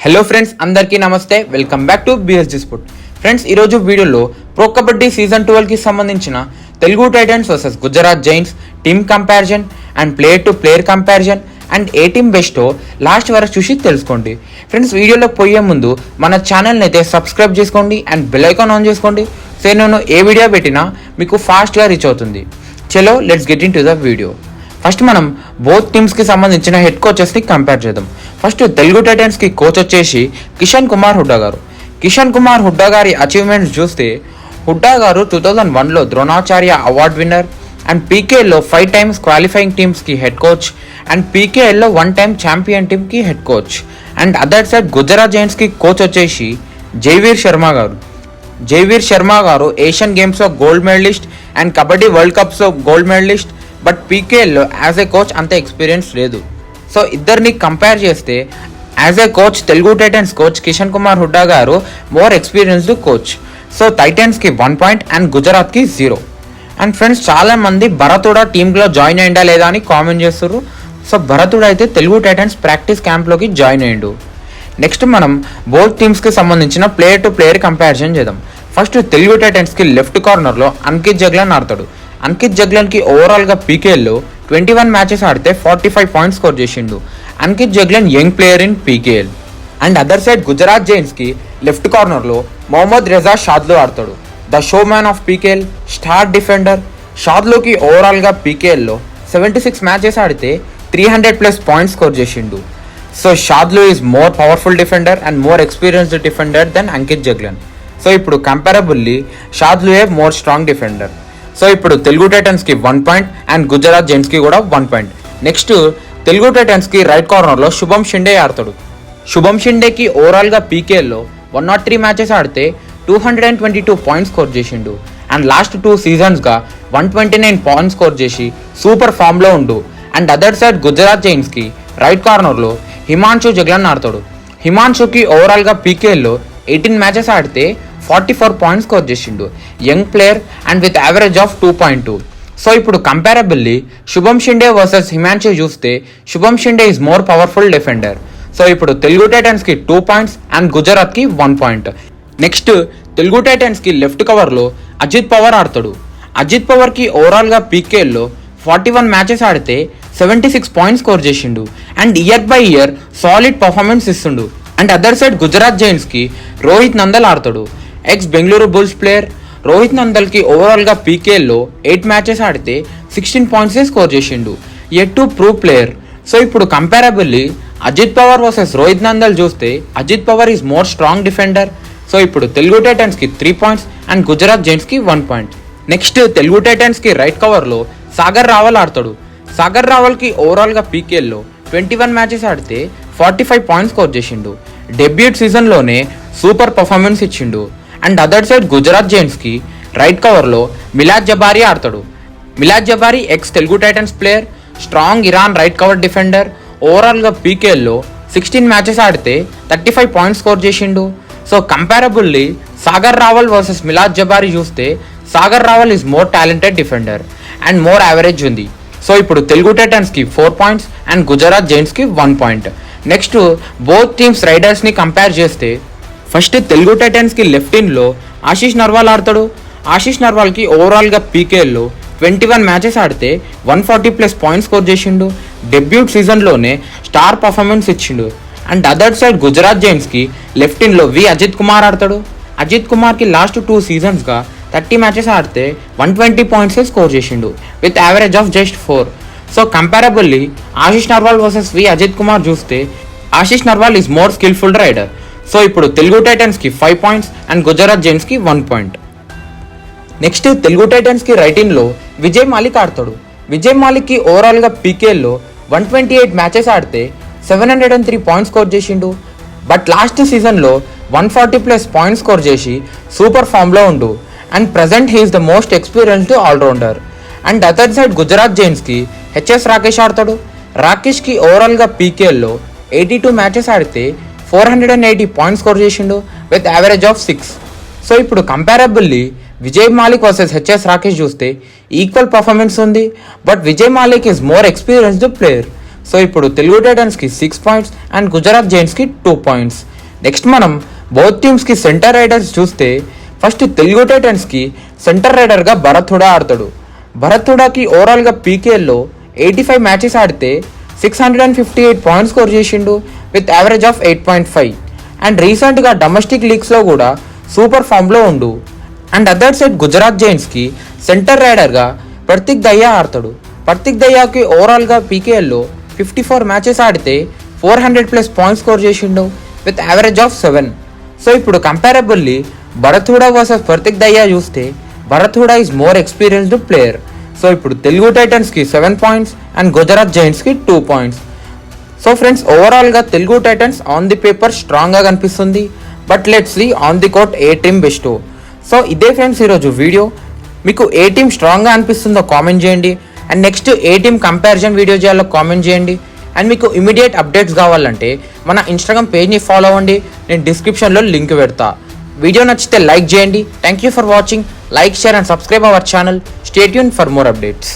Hello friends, అందరికీ నమస్తే. Welcome back to బిఎస్జీ sport. Friends, ఈరోజు వీడియోలో ప్రో కబడ్డీ సీజన్ 12కి సంబంధించిన Telugu Titans versus Gujarat Giants team comparison and player to player comparison and A team Bairstow last వరకు చూసి తెలుసుకోండి. ఫ్రెండ్స్, వీడియోలోకి పోయే ముందు మన ఛానల్ని అయితే సబ్స్క్రైబ్ చేసుకోండి అండ్ బెల్ ఐకాన్ ఆన్ చేసుకోండి. సో నేను ఏ వీడియో పెట్టినా మీకు ఫాస్ట్గా రీచ్ అవుతుంది. చలో let's get in to the video. First మనం బోత్ టీమ్స్కి సంబంధించిన హెడ్ కోచెస్ని కంపేర్ చేద్దాం. ఫస్ట్ తెలుగు టైటన్స్కి కోచ్ వచ్చేసి కిషన్ కుమార్ హుడ్డా గారు. కిషన్ కుమార్ హుడ్డా గారి అచీవ్మెంట్స్ చూస్తే హుడ్డా గారు 2001లో ద్రోణాచార్య అవార్డ్ విన్నర్ అండ్ పీకేఎల్లో 5 times క్వాలిఫైయింగ్ టీమ్స్కి హెడ్ కోచ్ అండ్ పీకేఎల్లో 1 time ఛాంపియన్ టీమ్కి head coach. And other side Gujarat జైంట్స్కి కోచ్ వచ్చేసి జైవీర్ శర్మ గారు. జైవీర్ శర్మ గారు ఏషియన్ గేమ్స్లో gold medallist and kabaddi world కప్స్లో గోల్డ్ మెడలిస్ట్. బట్ పీకేఎల్లో యాజ్ ఏ కోచ్ అంత ఎక్స్పీరియన్స్ లేదు. సో ఇద్దరిని కంపేర్ చేస్తే as a coach Telugu Titans coach Kishan Kumar Hooda గారు మోర్ ఎక్స్పీరియన్స్డ్ కోచ్. సో టైటన్స్కి 1 point అండ్ గుజరాత్కి 0. అండ్ ఫ్రెండ్స్, చాలామంది భరతుడ టీంలో జాయిన్ అయ్యిందా లేదా అని కామెంట్ చేస్తారు. సో భరతుడు అయితే తెలుగు టైటన్స్ ప్రాక్టీస్ క్యాంప్లోకి జాయిన్ అయ్యిండు. నెక్స్ట్ మనం బోత్ టీమ్స్కి సంబంధించిన ప్లేయర్ టు ప్లేయర్ కంపారిజన్ చేద్దాం. ఫస్ట్ తెలుగు టైటన్స్కి లెఫ్ట్ కార్నర్లో అంకిత్ జగ్లన్ ఆడతాడు. అంకిత్ జగ్లన్కి ఓవరాల్గా పీకేఎల్లో 21 మ్యాచెస్ ఆడితే 45 points స్కోర్ చేసిండు. Ankit Jaglan young player in పీకేఎల్. అండ్ అదర్ సైడ్ గుజరాత్ జైంట్స్కి లెఫ్ట్ కార్నర్లో మొహమ్మద్ రెజా షాద్లో ఆడతాడు. The show man of PKL, star defender. షాద్లోకి ఓవరాల్గా పీకేఎల్లో 76 మ్యాచెస్ ఆడితే 300+ points స్కోర్ చేసిండు. So Shadloo is more powerful defender and more experienced defender than Ankit Jaglan. So ఇప్పుడు కంపారబుల్లీ షాద్లుయే మోర్ స్ట్రాంగ్ డిఫెండర్. సో ఇప్పుడు తెలుగు టైటన్స్కి 1 point అండ్ గుజరాత్ జైంట్స్కి కూడా 1 point. నెక్స్ట్ తెలుగు టైటన్స్కి రైట్ కార్నర్లో శుభం షిండే ఆడతాడు. శుభం షిండేకి ఓవరాల్గా పీకేఎల్లో 103 మ్యాచెస్ ఆడితే 222 points స్కోర్ చేసిండు. అండ్ లాస్ట్ 2 seasonsగా 129 points స్కోర్ చేసి సూపర్ ఫామ్లో ఉండు. అండ్ అదర్ సైడ్ గుజరాత్ జైంట్స్కి రైట్ కార్నర్లో హిమాన్షు జగ్లన్ ఆడతాడు. హిమాన్షుకి ఓవరాల్గా పీకేఎల్లో 18 మ్యాచెస్ ఆడితే 44 points స్కోర్ చేసిండు. Young player and with average of 2.2. So ఇప్పుడు కంపారబుల్లీ శుభం షిండే వర్సెస్ హిమాన్షు చూస్తే Shubham Shinde is more powerful defender. So ఇప్పుడు తెలుగు టైటన్స్కి 2 points and Gujarat 1 point. Next Telugu టైటన్స్కి లెఫ్ట్ కవర్లో అజిత్ పవార్ ఆడతాడు. అజిత్ పవార్కి ఓవరాల్గా పీకేఎల్లో 41 మ్యాచెస్ ఆడితే 76 points స్కోర్ చేసిండు. And year by year solid performance ఇస్తుండు. అండ్ అదర్ సైడ్ గుజరాత్ జైంట్స్కి రోహిత్ నందల్ ఆడతాడు. Ex Bengaluru Bulls player. Rohit నందల్కి ఓవరాల్గా పీకేఎల్లో 8 మ్యాచెస్ ఆడితే 16 points స్కోర్ చేసిండు. Yet to prove player. So ఇప్పుడు కంపారబుల్లీ అజిత్ పవార్ వర్సెస్ రోహిత్ నందల్ చూస్తే Ajit Pawar is more strong defender. So ఇప్పుడు తెలుగు టైటన్స్కి 3 points అండ్ గుజరాత్ జైంట్స్కి 1 point. నెక్స్ట్ తెలుగు టైటన్స్కి రైట్ కవర్లో సాగర్ రావల్ ఆడతాడు. సాగర్ రావల్కి ఓవరాల్గా పీకేఎల్లో 21 మ్యాచెస్ ఆడితే 45 points స్కోర్ చేసిండు. డెబ్యూట్ సీజన్లోనే సూపర్ పర్ఫార్మెన్స్ ఇచ్చిండు. అండ్ అదర్ సైడ్ గుజరాత్ జైంట్స్కి రైట్ కవర్లో మిలాద్ జబారీ ఆడతాడు. Milad Jabari ex Telugu Titans player, strong Iran right cover defender. ఓవరాల్గా పీకేఎల్లో 16 మ్యాచెస్ ఆడితే 35 points స్కోర్ చేసిండు. So comparably Sagar Rawal versus Milad Jabari చూస్తే Sagar Rawal is more talented defender and more average ఉంది. So ఇప్పుడు తెలుగు టైటన్స్కి 4 points అండ్ గుజరాత్ జైంట్స్కి 1 point. Next both teams రైడర్స్ని compare చేస్తే ఫస్ట్ తెలుగు టైటన్స్కి లెఫ్ట్ ఇన్లో ఆశీష్ నర్వాల్ ఆడతాడు. ఆశీష్ నర్వాల్కి ఓవరాల్గా పీకేఎల్లో 21 మ్యాచెస్ ఆడితే 140+ points స్కోర్ చేసిండు. డెబ్యూట్ సీజన్లోనే స్టార్ పర్ఫార్మెన్స్ ఇచ్చిండు. అండ్ అదర్ సైడ్ గుజరాత్ జైంట్స్కి లెఫ్ట్ ఇన్లో అజిత్ కుమార్ ఆడతాడు. అజిత్ కుమార్కి లాస్ట్ 2 seasonsగా 30 మ్యాచెస్ ఆడితే 120 points స్కోర్ చేసిండు with average of just 4. So comparably Ashish Narwal versus Ajit Kumar చూస్తే Ashish Narwal is more skilful raider. So ఇప్పుడు తెలుగు టైటన్స్కి 5 points అండ్ గుజరాత్ జైంట్స్కి 1 point. నెక్స్ట్ తెలుగు టైటన్స్కి రైట్ ఇన్లో విజయ్ మాలిక్ ఆడతాడు. విజయ్ మాలిక్కి ఓవరాల్గా పీకేఎల్లో 128 మ్యాచెస్ ఆడితే 703 points స్కోర్ చేసిండు. బట్ లాస్ట్ సీజన్లో 140+ points స్కోర్ చేసి సూపర్ ఫామ్లో ఉండు. And present he is the most experienced allrounder. And other side Gujarat జైంట్స్కి హెచ్ఎస్ రాకేష్ ఆడతాడు. రాకేష్కి ఓవరాల్గా పీకేఎల్లో 82 మ్యాచెస్ ఆడితే 480 points స్కోర్ చేసిండు విత్ యావరేజ్ ఆఫ్ 6. సో ఇప్పుడు comparably Vijay Malik versus HS Rakesh చూస్తే ఈక్వల్ పర్ఫార్మెన్స్ ఉంది. But Vijay Malik is more experienced player. So ఇప్పుడు తెలుగు టైటన్స్కి 6 పాయింట్స్ అండ్ గుజరాత్ జైంట్స్కి 2 పాయింట్స్. నెక్స్ట్ మనం బోత్ టీమ్స్కి సెంటర్ రైడర్స్ చూస్తే ఫస్ట్ తెలుగు టైటన్స్కి సెంటర్ రైడర్గా భరత్ హుడా ఆడతాడు. భరత్ హుడాకి ఓవరాల్గా పీకేఎల్లో 85 మ్యాచెస్ ఆడితే 658 పాయింట్స్ స్కోర్ చేసిండు విత్ యావరేజ్ ఆఫ్ 8.5. అండ్ రీసెంట్గా డొమెస్టిక్ లీగ్స్లో కూడా సూపర్ ఫామ్లో ఉండు. అండ్ అదర్ సైడ్ గుజరాత్ జైంట్స్కి సెంటర్ రైడర్గా ప్రతీక్ దయ్యా ఆడతాడు. ప్రతీక్ దయ్యాకి ఓవరాల్గా పీకేఎల్లో 54 మ్యాచెస్ ఆడితే 400+ పాయింట్స్ స్కోర్ చేసిండు విత్ యావరేజ్ ఆఫ్ 7. సో ఇప్పుడు కంపారబుల్లీ భరత్ హుడా వర్సెస్ ప్రతీక్ దయ్యా చూస్తే Bharat Hooda is more experienced player. So ఇప్పుడు తెలుగు టైటన్స్కి 7 పాయింట్స్ అండ్ గుజరాత్ జైంట్స్కి 2 పాయింట్స్. సో ఫ్రెండ్స్, ఓవరాల్గా Telugu Titans on the paper స్ట్రాంగ్గా కనిపిస్తుంది. But let's see on the court ఏ టీమ్ బెస్ట్. సో ఇదే ఫ్రెండ్స్ ఈరోజు వీడియో. మీకు ఏ టీమ్ స్ట్రాంగ్గా అనిపిస్తుందో కామెంట్ చేయండి. అండ్ నెక్స్ట్ ఏ టీమ్ కంపారిజన్ వీడియో చేయాలో కామెంట్ చేయండి. అండ్ మీకు ఇమీడియట్ అప్డేట్స్ కావాలంటే మన ఇన్స్టాగ్రామ్ పేజ్ని ఫాలో అవ్వండి. నేను డిస్క్రిప్షన్లో లింక్ పెడతా. వీడియో నచ్చితే లైక్ చేయండి. Thank you for watching. Like, share and subscribe our channel. Stay tune for more updates.